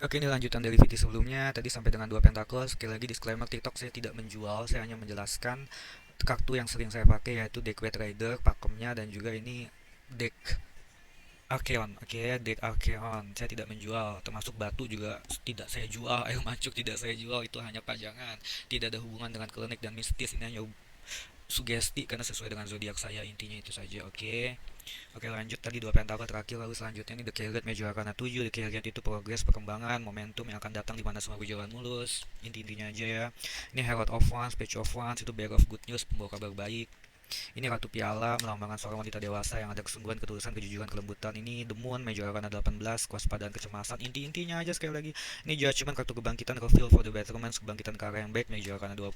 Oke, ini lanjutan dari video sebelumnya. Tadi sampai dengan dua pentakel. Sekali lagi disclaimer, TikTok saya tidak menjual, saya hanya menjelaskan kartu yang sering saya pakai, yaitu deck White Rider, pakemnya, dan juga ini deck Archeon. Oke, deck Archeon. Saya tidak menjual, termasuk batu juga tidak saya jual, air mancuk tidak saya jual, itu hanya pajangan. Tidak ada hubungan dengan klinik dan mistis, ini hanya sugesti karena sesuai dengan zodiak saya, intinya itu saja. Oke, lanjut tadi dua pentakel terakhir, lalu selanjutnya ini the carrot major arcana 7. The carrot itu progres, perkembangan, momentum yang akan datang di mana semua berjalan mulus, inti-intinya aja ya. Ini herald of wands, page of wands itu bearer of good news, pembawa kabar baik. Ini Ratu Piala melambangkan seorang wanita dewasa yang ada kesungguhan, ketulusan, kejujuran, kelembutan. Ini The Moon, Major Arcana 18, kewaspadaan, kecemasan. Inti-intinya aja sekali lagi. Ini Judgment, kartu kebangkitan, reveal for the betterment, kebangkitan ke arah yang baik, Major Arcana 20.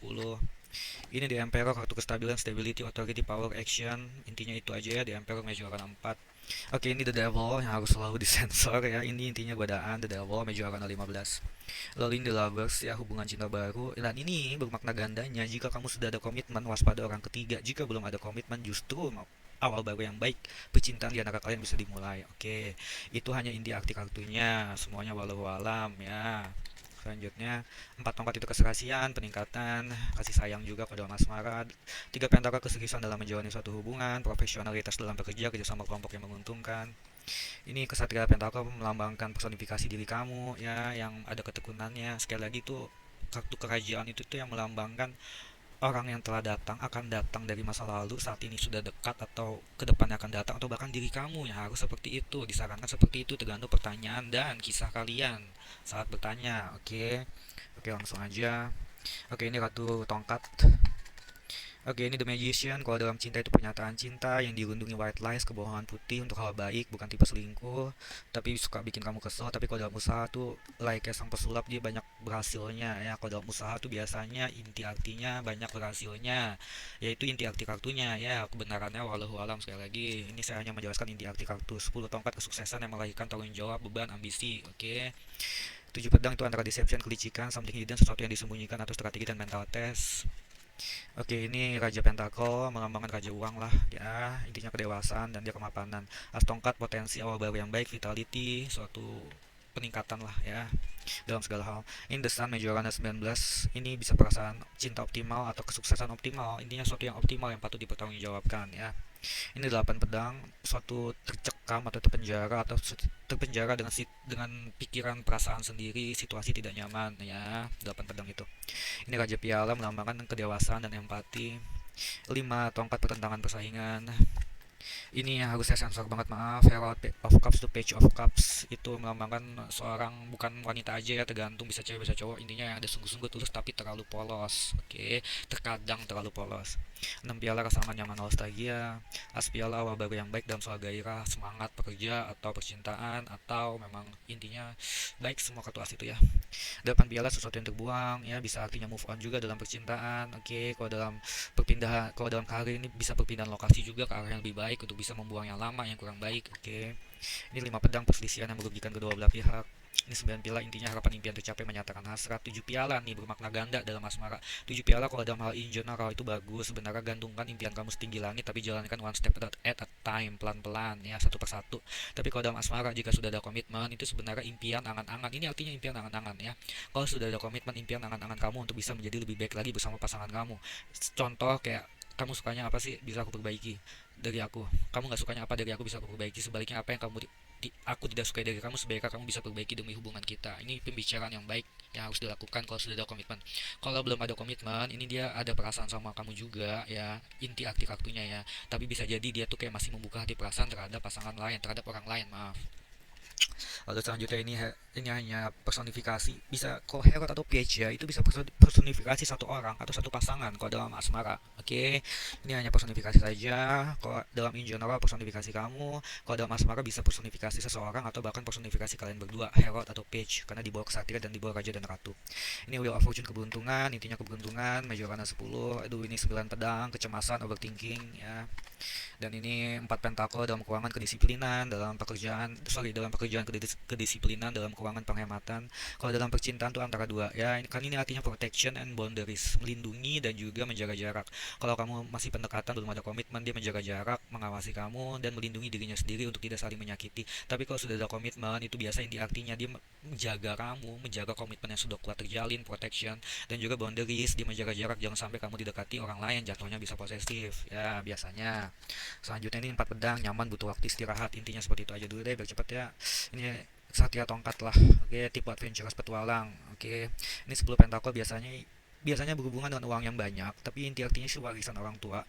Ini The Emperor, kartu kestabilan, stability, authority, power, action. Intinya itu aja ya, The Emperor, Major Arcana 4. Oke, ini The Devil yang harus selalu disensor ya. Ini intinya godaan, The Devil, Major Arcana 15. Lalu ini The Lovers ya, hubungan cinta baru. Dan ini bermakna gandanya, jika kamu sudah ada komitmen, waspada orang ketiga. Jika belum ada komitmen, justru awal baru yang baik, percintaan di antara kalian bisa dimulai. Oke, itu hanya inti arti kartunya, semuanya walau alam ya. Selanjutnya, empat tongkat itu keserasian, peningkatan, kasih sayang juga pada asmara. Tiga pentakel keseriusan dalam menjalani suatu hubungan, profesionalitas dalam bekerja, kerjasama kelompok yang menguntungkan. Ini kesatria pentakel melambangkan personifikasi diri kamu ya, yang ada ketekunannya. Sekali lagi tuh kartu kerajaan itu tuh yang melambangkan orang yang telah datang, akan datang dari masa lalu, saat ini sudah dekat, atau ke depannya akan datang, atau bahkan diri kamu yang harus seperti itu. Disarankan seperti itu tergantung pertanyaan dan kisah kalian saat bertanya. Oke, langsung aja. Oke, ini ratu tongkat. Oke, ini The Magician. Kalau dalam cinta itu pernyataan cinta yang dirundungi white lies, kebohongan putih untuk hal baik, bukan tipe selingkuh, tapi suka bikin kamu kesel. Tapi kalau dalam usaha tuh, like sang pesulap, dia banyak berhasilnya ya. Kalau dalam usaha tuh biasanya inti artinya banyak berhasilnya, yaitu inti arti kartunya ya. Kebenarannya walau alam, sekali lagi. Ini saya hanya menjelaskan inti arti kartu. 10 tongkat kesuksesan yang melahirkan tanggung jawab, beban, ambisi. Oke. 7 pedang itu antara deception, kelicikan, something hidden, sesuatu yang disembunyikan, atau strategi dan mental test. Oke, ini Raja Pentakel melambangkan Raja Uang lah ya, intinya kedewasaan dan dia kemapanan. As tongkat potensi awal baru yang baik, vitality, suatu peningkatan lah ya dalam segala hal. In the Sun Majorana 19, ini bisa perasaan cinta optimal atau kesuksesan optimal, intinya suatu yang optimal yang patut dipertanggungjawabkan ya. Ini 8 pedang, suatu tercekam atau terpenjara, atau terpenjara dengan pikiran perasaan sendiri, situasi tidak nyaman ya. 8 pedang itu. Ini Raja Piala melambangkan kedewasaan dan empati. 5 tongkat pertentangan persaingan. Ini yang harus saya sensor banget, maaf. Herald of Cups to Page of Cups itu melambangkan seorang, bukan wanita aja ya, tergantung, bisa cewek bisa cowok. Intinya yang ada sungguh-sungguh tulus tapi terlalu polos. Oke, terkadang terlalu polos. 6 piala rasa aman nyaman nostalgia. As piala awal baru yang baik dalam soal gairah, semangat pekerja atau percintaan, atau memang intinya baik semua kartu as itu ya. 8 piala sesuatu yang terbuang ya, bisa artinya move on juga dalam percintaan. Oke, kalau dalam karir ini bisa perpindahan lokasi juga ke arah yang lebih baik untuk bisa membuang yang lama yang kurang baik. Ini 5 pedang perselisihan yang merugikan kedua belah pihak. Ini 9 piala intinya harapan impian tercapai, menyatakan hasrat. 7 piala nih bermakna ganda dalam asmara. 7 piala kalau dalam hal in general itu bagus. Sebenarnya gantungkan impian kamu setinggi langit, tapi jalankan one step at a time, pelan-pelan ya, satu persatu. Tapi kalau dalam asmara, jika sudah ada komitmen, itu sebenarnya impian angan-angan. Ini artinya impian angan-angan ya. Kalau sudah ada komitmen, impian angan-angan kamu untuk bisa menjadi lebih baik lagi bersama pasangan kamu. Contoh kayak, kamu sukanya apa sih, bisa aku perbaiki dari aku. Kamu nggak sukanya apa dari aku, bisa aku perbaiki. Sebaliknya, apa yang aku tidak sukai dari kamu, sebaiknya kamu bisa perbaiki demi hubungan kita. Ini pembicaraan yang baik yang harus dilakukan kalau sudah ada komitmen. Kalau belum ada komitmen, ini dia ada perasaan sama kamu juga ya, inti arti kartunya ya. Tapi bisa jadi dia tuh kayak masih membuka hati perasaan terhadap pasangan lain, terhadap orang lain, maaf. Lalu selanjutnya ini hanya personifikasi, bisa kalau Herod atau Page ya, itu bisa personifikasi satu orang atau satu pasangan kalau dalam asmara. Oke, ini hanya personifikasi saja. Kalau dalam in general personifikasi kamu, kalau dalam asmara bisa personifikasi seseorang atau bahkan personifikasi kalian berdua, Herod atau Page, karena dibawa kesatria dan dibawa raja dan ratu. Ini Wheel of Fortune, keberuntungan, intinya keberuntungan, Majorana 10. Aduh, ini 9 pedang, kecemasan, overthinking ya. Dan ini 4 pentakel dalam keuangan, kedisiplinan, dalam pekerjaan kedisiplinan dalam keuangan penghematan. Kalau dalam percintaan tuh antara dua ya, ini artinya protection and boundaries, melindungi dan juga menjaga jarak. Kalau kamu masih pendekatan belum ada komitmen, dia menjaga jarak, mengawasi kamu dan melindungi dirinya sendiri untuk tidak saling menyakiti. Tapi kalau sudah ada komitmen, itu biasa inti artinya dia menjaga kamu, menjaga komitmen yang sudah kuat terjalin, protection dan juga boundaries, dia menjaga jarak, jangan sampai kamu didekati orang lain, jatuhnya bisa posesif ya biasanya. Selanjutnya ini 4 pedang, nyaman, butuh waktu istirahat. Intinya seperti itu aja dulu deh biar cepet ya. Ini Satria Tongkat lah. Oke, tipe adventurous petualang. Oke. Ini 10 pentakel biasanya biasanya berhubungan dengan uang yang banyak, tapi inti artinya sih warisan orang tua.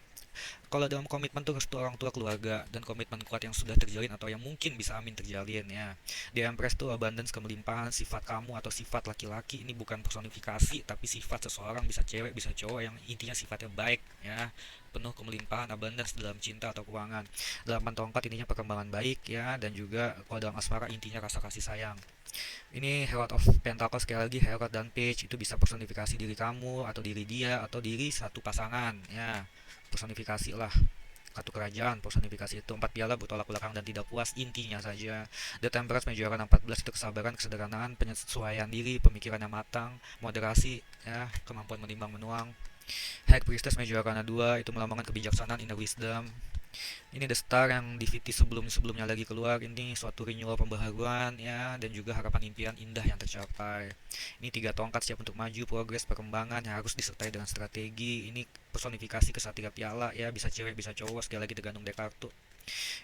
Kalau dalam komitmen tuh restu orang tua, keluarga, dan komitmen kuat yang sudah terjalin atau yang mungkin bisa amin terjalin ya. Di Empress tuh abundance, kemelimpahan, sifat kamu atau sifat laki-laki, ini bukan personifikasi tapi sifat seseorang, bisa cewek bisa cowok, yang intinya sifatnya baik ya, penuh kemelimpahan, abundance dalam cinta atau keuangan. 8 tongkat intinya perkembangan baik ya, dan juga kalau dalam asmara intinya rasa kasih sayang. Ini Herald of Pentacles, sekali lagi Herald dan Page itu bisa personifikasi diri kamu atau diri dia atau diri satu pasangan ya, personifikasi lah. Kartu kerajaan personifikasi itu 4 piala, bertolak belakang dan tidak puas, intinya saja. The Temperance, menjuarakan 14 itu kesabaran, kesederhanaan, penyesuaian diri, pemikiran yang matang, moderasi ya, kemampuan menimbang menuang. High Priestess, menjuarakan 2 itu melambangkan kebijaksanaan, inner wisdom. Ini The Star yang DVD sebelumnya lagi keluar, ini suatu renewal, pembaharuan ya, dan juga harapan impian indah yang tercapai. Ini 3 tongkat, siap untuk maju, progres, perkembangan yang harus disertai dengan strategi. Ini personifikasi kesatria piala ya, bisa cewek bisa cowok, sekali lagi tergantung deck kartu.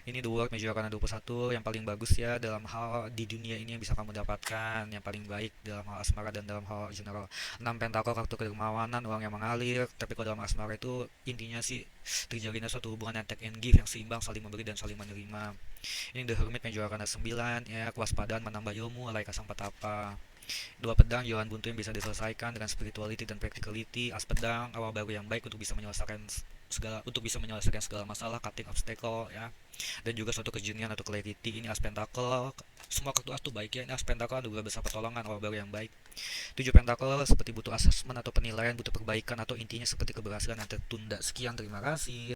Ini The World, Major Arcana 21, yang paling bagus ya dalam hal di dunia ini yang bisa kamu dapatkan, yang paling baik dalam hal asmara dan dalam hal general. 6 pentakel, kartu kedermawanan, uang yang mengalir. Tapi kalau dalam asmara itu intinya sih terjalinnya suatu hubungan yang take and give, yang seimbang, saling memberi dan saling menerima. Ini The Hermit, Major Arcana 9 ya, kewaspadaan, menambah ilmu, alai kasang petapa. 2 pedang, jalan buntu yang bisa diselesaikan dengan spirituality dan practicality. As pedang, awal baru yang baik untuk bisa menyelesaikan segala masalah, cutting obstacle ya, dan juga suatu kejenian atau clarity. Ini as pentacle, semua kartu as tuh baik ya. Ini as pentacle juga besar pertolongan, awal baru yang baik. 7 pentacle, seperti butuh assessment atau penilaian, butuh perbaikan, atau intinya seperti keberhasilan yang tertunda. Sekian, terima kasih.